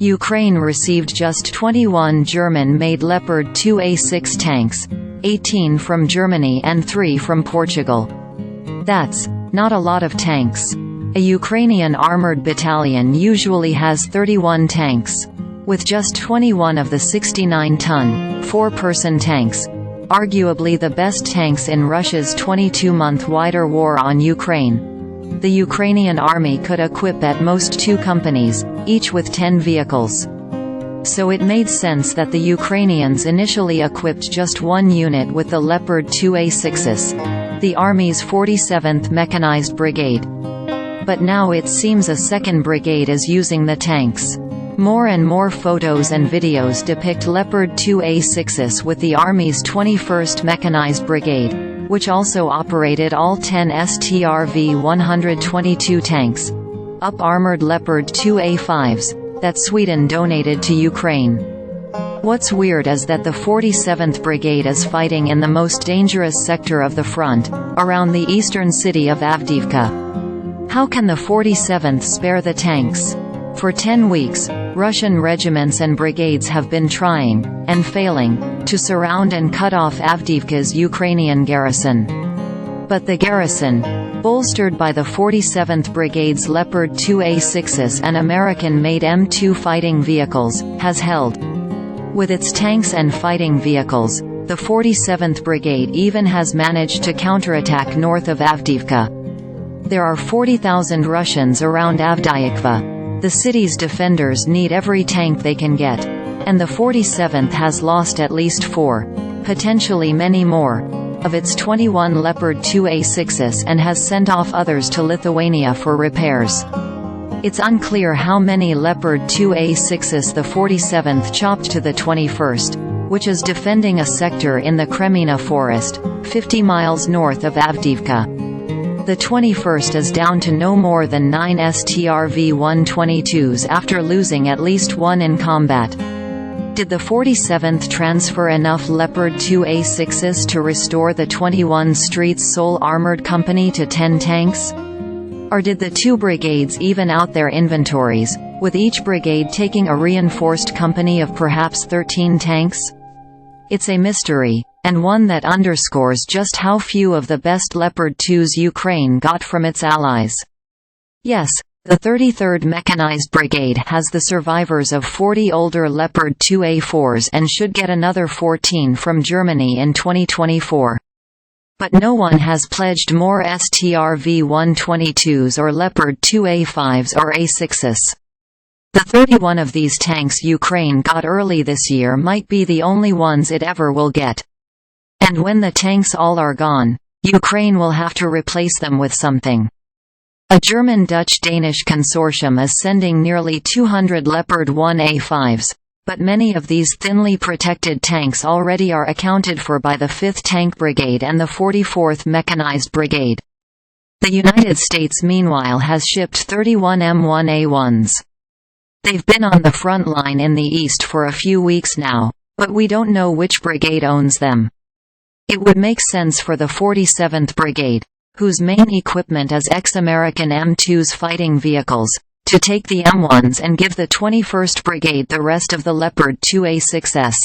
Ukraine received just 21 German-made Leopard 2A6 tanks, 18 from Germany and 3 from Portugal. That's not a lot of tanks. A Ukrainian armored battalion usually has 31 tanks. With just 21 of the 69-ton, 4-person tanks, arguably the best tanks in Russia's 22-month wider war on Ukraine, the Ukrainian army could equip at most 2 companies, each with 10 vehicles. So it made sense that the Ukrainians initially equipped just one unit with the Leopard 2A6s, the Army's 47th Mechanized Brigade. But now it seems a second brigade is using the tanks. More and more photos and videos depict Leopard 2A6s with the Army's 21st Mechanized Brigade, which also operated all 10 STRV-122 tanks, up-armored Leopard 2A5s, that Sweden donated to Ukraine. What's weird is that the 47th Brigade is fighting in the most dangerous sector of the front, around the eastern city of Avdiivka. How can the 47th spare the tanks? For 10 weeks, Russian regiments and brigades have been trying, and failing, to surround and cut off Avdiivka's Ukrainian garrison. But the garrison, bolstered by the 47th Brigade's Leopard 2A6s and American-made M2 fighting vehicles, has held. With its tanks and fighting vehicles, the 47th Brigade even has managed to counterattack north of Avdiivka. There are 40,000 Russians around Avdiivka. The city's defenders need every tank they can get. And the 47th has lost at least 4, potentially many more, of its 21 Leopard 2A6s and has sent off others to Lithuania for repairs. It's unclear how many Leopard 2A6s the 47th chopped to the 21st, which is defending a sector in the Kremina forest, 50 miles north of Avdiivka. The 21st is down to no more than 9 STRV-122s after losing at least 1 in combat. Did the 47th transfer enough Leopard 2A6s to restore the 21 Street's sole armored company to 10 tanks? Or did the 2 brigades even out their inventories, with each brigade taking a reinforced company of perhaps 13 tanks? It's a mystery, and one that underscores just how few of the best Leopard 2s Ukraine got from its allies. Yes, the 33rd Mechanized Brigade has the survivors of 40 older Leopard 2A4s and should get another 14 from Germany in 2024. But no one has pledged more STRV-122s or Leopard 2A5s or A6s. The 31 of these tanks Ukraine got early this year might be the only ones it ever will get. And when the tanks all are gone, Ukraine will have to replace them with something. A German-Dutch-Danish consortium is sending nearly 200 Leopard 1A5s, but many of these thinly protected tanks already are accounted for by the 5th Tank Brigade and the 44th Mechanized Brigade. The United States meanwhile has shipped 31 M1A1s. They've been on the front line in the east for a few weeks now, but we don't know which brigade owns them. It would make sense for the 47th Brigade, whose main equipment is ex-American M2's fighting vehicles, to take the M1s and give the 21st Brigade the rest of the Leopard 2A6s.